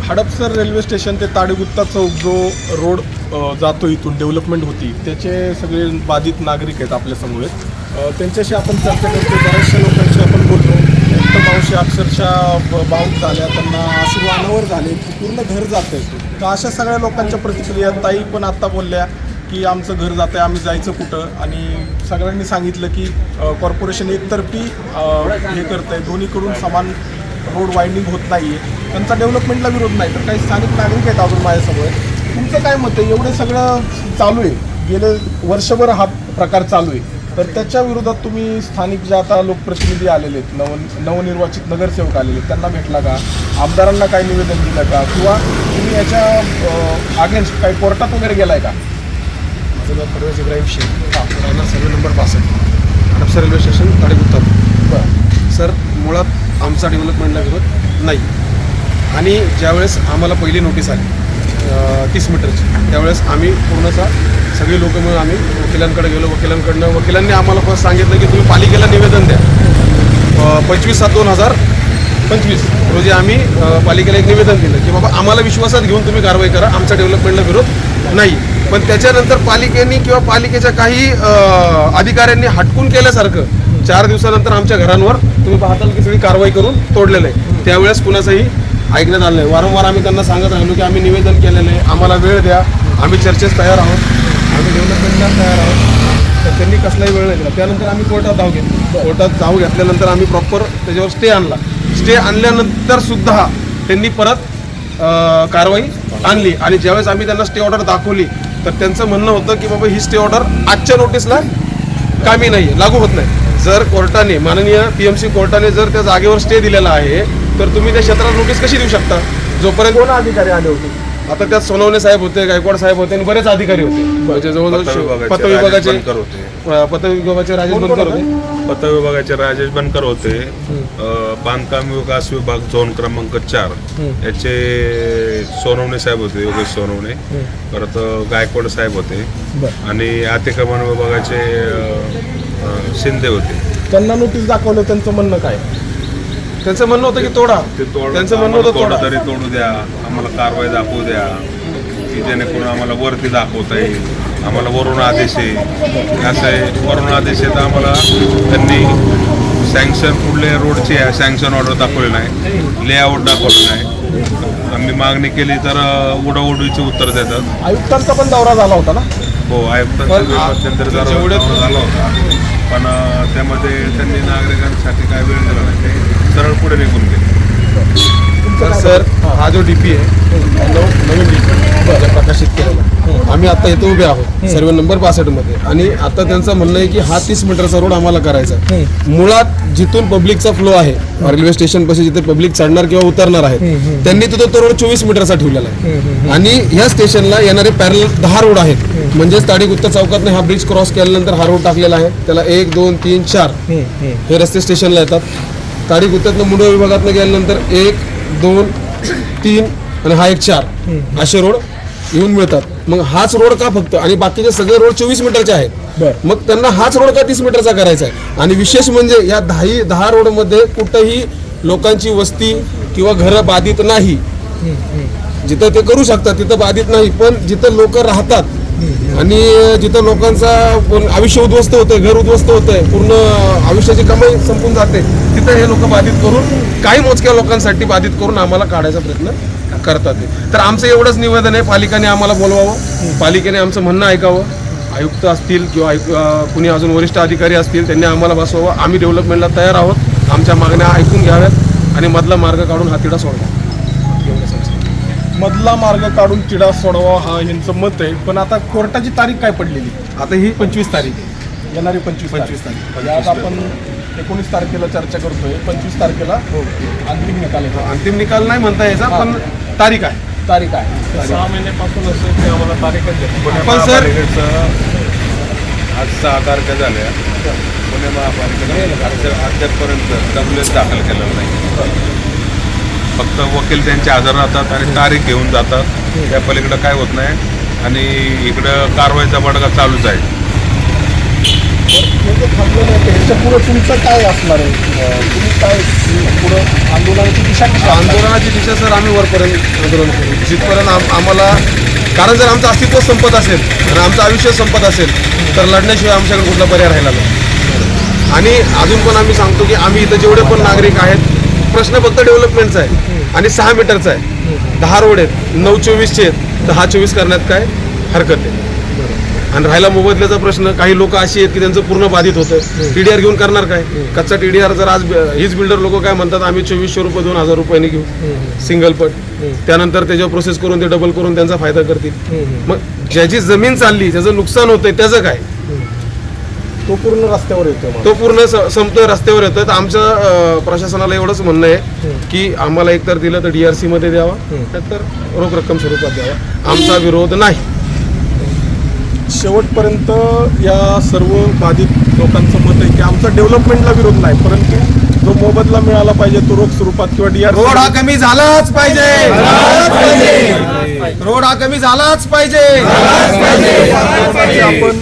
Hadapsar railway station ते ताडीगुत्ता चौक जो road जातो इथून डेव्हलपमेंट होती त्याचे सगळे बाधित नागरिक आहेत आपल्यासमोर आहेत. त्यांच्याशी आपण चर्चा करतो. बऱ्याचशा लोकांशी आपण बोललो. तर मावशी अक्षरशः बाऊट झाल्या, त्यांना अश्रू अनावर झाले की पूर्ण घर जातं आहे. तर अशा सगळ्या लोकांच्या प्रतिक्रिया ताई पण आत्ता बोलल्या की आमचं घर जातं आहे, आम्ही जायचं कुठं. आणि सगळ्यांनी सांगितलं की कॉर्पोरेशन एकतर्फी हे करतं आहे, दोन्हीकडून समान रोड वाइंडिंग होत नाही आहे. त्यांचा डेव्हलपमेंटला विरोध नाही. तर काही स्थानिक नागरिक आहेत अजून माझ्यासमोर. तुमचं काय मत आहे? एवढं सगळं चालू आहे, गेले वर्षभर हा प्रकार चालू आहे, तर त्याच्या विरोधात तुम्ही स्थानिक जे आता लोकप्रतिनिधी आलेले आहेत, नवनिर्वाचित नगरसेवक आलेले आहेत, त्यांना भेटला का? आमदारांना काही निवेदन दिलं का? किंवा तुम्ही याच्या अगेन्स्ट काही कोर्टात वगैरे गेलाय का? माझं नाव परवेज इब्राहिम शेख, राहणार survey number 62, Hadapsar railway station Tadigutta. बरं सर, मुळात आमचा डेव्हलपमेंटला विरोध नाही. आणि ज्यावेळेस आम्हाला पहिली नोटीस आली 30 मीटरची, त्यावेळेस आम्ही पूर्णचा सगळे लोक मिळून आम्ही वकिलांकडे गेलो. वकिलांनी आम्हाला फर्स्ट सांगितलं की तुम्ही पालिकेला निवेदन द्या. 25/7/2025 रोजी आम्ही पालिकेला एक निवेदन दिलं की बाबा आम्हाला विश्वासात घेऊन तुम्ही कारवाई करा, आमच्या डेव्हलपमेंटला विरोध नाही. पण त्याच्यानंतर पालिकेने किंवा पालिकेच्या काही अधिकाऱ्यांनी हटकून केल्यासारखं 4 दिवसानंतर आमच्या घरांवर तुम्ही पाहताल की सगळी कारवाई करून तोडलेलं आहे. त्यावेळेस कुणाचंही ऐकण्यात आलं नाही. वारंवार आम्ही त्यांना सांगत राहिलो की आम्ही निवेदन केलेलं आहे, आम्हाला वेळ द्या, आम्ही चर्चेस तयार आहोत, आम्ही डेव्हलपमेंटला तयार आहोत. तर त्यांनी कसलाही वेळ नाही दिला. त्यानंतर आम्ही कोर्टात धाव घेतली. कोर्टात धाव घेतल्यानंतर आम्ही प्रॉपर त्याच्यावर स्टे आणला. स्टे आणल्यानंतर सुद्धा त्यांनी परत कारवाई आणली. आणि ज्यावेळेस आम्ही त्यांना स्टे ऑर्डर दाखवली तर त्यांचं म्हणणं होतं की बाबा ही स्टे ऑर्डर आजच्या नोटीसला कामी नाही, लागू होत नाही. जर कोर्टाने, माननीय PMC कोर्टाने जर त्या जागेवर स्टे दिलेला आहे तर तुम्ही त्या क्षेत्राला नोटीस कशी देऊ शकता? जोपर्यंत कोण अधिकारी आले होते? आता त्यात सोनवणे साहेब होते, गायकवाड साहेब होते आणि बरेच अधिकारी होते. म्हणजे जवळजवळ पतविभागाचे राजेश बनकर होते. पतविभागाचे राजेश बनकर होते. बांधकाम विकास विभाग झोन क्रमांक 4 याचे सोनवणे साहेब होते, योगेश सोनवणे. परत गायकवाड साहेब होते आणि अतिक्रमण विभागाचे शिंदे होते. त्यांना नोटीस दाखवलं, त्यांचं म्हणणं काय? त्यांचं म्हणणं होतं की तोडा. त्यांचं म्हणणं होतं तोडा तरी तोडू द्या, आम्हाला कारवाई दाखवू द्या की जेणेकरून आम्हाला वरती दाखवता येईल. आम्हाला वरून आदेश आहे, असं आहे वरून आदेश आहे तर आम्हाला त्यांनी सँक्शन कुठले रोडचे सँक्शन ऑर्डर दाखवले नाही, लेआउट दाखवलं नाही. आम्ही मागणी केली तर उडीचे उत्तर देतात. आयुक्तांचा पण दौरा झाला होता ना? हो, आयुक्तांचा मध्यंतरी झाला होता, पण त्यामध्ये त्यांनी नागरिकांसाठी काय वेळ दिला नाही, ते सरळ पुढे निघून गेले. तर सर, हा जो DP आहे नवीन DP प्रकाशित केलेला, आम्ही आता इथे उभे आहोत सर्वे नंबर 62 मध्ये. आणि आता त्यांचं म्हणणं आहे की हा 30 मीटरचा रोड आम्हाला करायचा आहे. मुळात जिथून पब्लिकचा फ्लो आहे रेल्वे स्टेशन पाशी, जिथे पब्लिक चढणार किंवा उतरणार आहे, त्यांनी तिथं तो रोड 24 मीटरचा ठेवलेला आहे. आणि ह्या स्टेशनला येणारे पॅरलल 10 रोड आहेत. म्हणजेच ताडीगुत्ता चौकातनं हा ब्रिज क्रॉस केल्यानंतर हा रोड टाकलेला आहे. त्याला 1, 2, 3, 4 हे रस्ते स्टेशनला येतात. ताडीगुत्त्यातनं मुंडवा विभागातनं गेल्यानंतर 1, 2, 3 आणि हा एक 4 असे रोड येऊन मिळतात. मग हाच रोड का फक्त? आणि बाकीचे सगळे रोड 24 मीटरचे आहेत. मग त्यांना हाच रोड का 30 मीटरचा करायचा आहे? आणि विशेष म्हणजे या 10 रोडमध्ये कुठंही लोकांची वस्ती किंवा घरं बाधित नाही. जिथं ते करू शकतात तिथं बाधित नाही, पण जिथं लोक राहतात आणि जिथं लोकांचा आयुष्य उद्ध्वस्त होतंय, घर उद्ध्वस्त होतंय, पूर्ण आयुष्याची कमाई संपून जाते, तिथं हे लोक बाधित करून, काही मोजक्या लोकांसाठी बाधित करून आम्हाला काढायचा प्रयत्न करतात. तर आमचं एवढंच निवेदन आहे, पालिकेने आम्हाला बोलवावं, पालिकेने आमचं म्हणणं ऐकावं. आयुक्त असतील किंवा कुणी अजून वरिष्ठ अधिकारी असतील, त्यांनी आम्हाला बसवावं. आम्ही डेव्हलपमेंटला तयार आहोत. आमच्या मागण्या ऐकून घ्याव्यात आणि मधला मार्ग काढून हा तिढा सोडवा. मधला मार्ग काढून तिढा सोडवा हा यांचं मत आहे. पण आता कोर्टाची तारीख काय पडलेली? आता ही 25 तारीख, येणारी 25 तारीख. आज आपण 19 तारखेला चर्चा करतोय. 25 तारखेला अंतिम निकाल आहे. अंतिम निकाल नाही म्हणता यायचा, पण तारीख आहे. 6 महिन्यापासून असं की आम्हाला तारीखच देतो. पण सर, आज 6 तारखा झाल्या. पुणे महापालिकेने अद्यापपर्यंत डब्ल्यूएस दाखल केलेलं नाही. फक्त वकील त्यांचे हजर राहतात आणि तारीख घेऊन जातात. त्या पलीकडं काय होत नाही आणि इकडं कारवाईचा बडगा चालूच आहे. हे जे थांबलं नाही ह्याच्या पुढे तुमचं काय असणार आहे? तुम्ही काय पुढं आंदोलनाची दिशा कशी असणार? आंदोलनाची दिशा सर आम्ही वरपर्यंत आंदोलन करू जिथपर्यंत आम्हाला, कारण जर आमचं अस्तित्व संपत असेल आणि आमचं आयुष्य संपत असेल तर लढण्याशिवाय आमच्याकडे कुठला पर्याय राहिला नाही. आणि अजून पण आम्ही सांगतो की आम्ही इथं जेवढे पण नागरिक आहेत, प्रश्न फक्त डेव्हलपमेंटचा आहे आणि 6 मीटरचा आहे. 10 रोड आहेत, 9-24चे आहेत, 10-24 करण्यात काय हरकत आहे. आणि राहिला मोबदल्याचा प्रश्न, काही लोक अशी आहेत की त्यांचं पूर्ण बाधित होतं. TDR घेऊन करणार काय? कच्चा TDR जर आज हीच बिल्डर लोक काय म्हणतात, आम्ही 2400 रुपये 2000 रुपयांनी घेऊ सिंगल पट, त्यानंतर त्याच्यावर प्रोसेस करून ते डबल करून त्यांचा फायदा करतील. मग ज्याची जमीन चालली, ज्याचं नुकसान होतंय त्याचं काय? तो पूर्ण रस्त्यावर येतो मग. तो पूर्ण संपतोय, रस्त्यावर येतोय. तर आमचं प्रशासनाला एवढंच म्हणणं आहे की आम्हाला एकतर दिलं तर DRC मध्ये द्यावा, नाहीतर रोख रक्कम स्वरूपात द्यावा. आमचा विरोध नाही. शेवटपर्यंत या सर्व बाधित लोकांचं मत आहे की आमचा डेव्हलपमेंटला विरोध नाही, परंतु जो मोबदला मिळाला पाहिजे तो रोख स्वरूपात किंवा DRC रोड हा कमी झालाच पाहिजे. रोड हा कमी झालाच पाहिजे. आपण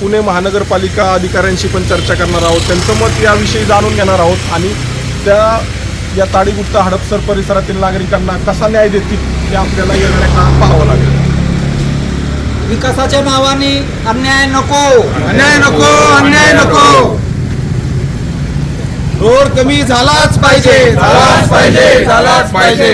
पुणे महानगरपालिका अधिकाऱ्यांशी पण चर्चा करणार आहोत, त्यांचं मत याविषयी जाणून घेणार आहोत आणि या ताडीगुट्टा हडपसर परिसरातील नागरिकांना कसा न्याय देतील हे आपल्याला येणाऱ्या काळात पाहावं लागेल. विकासाच्या नावाने अन्याय नको, अन्याय नको, अन्याय नको. रोड कमी झालाच पाहिजे, झालाच पाहिजे, झालाच पाहिजे.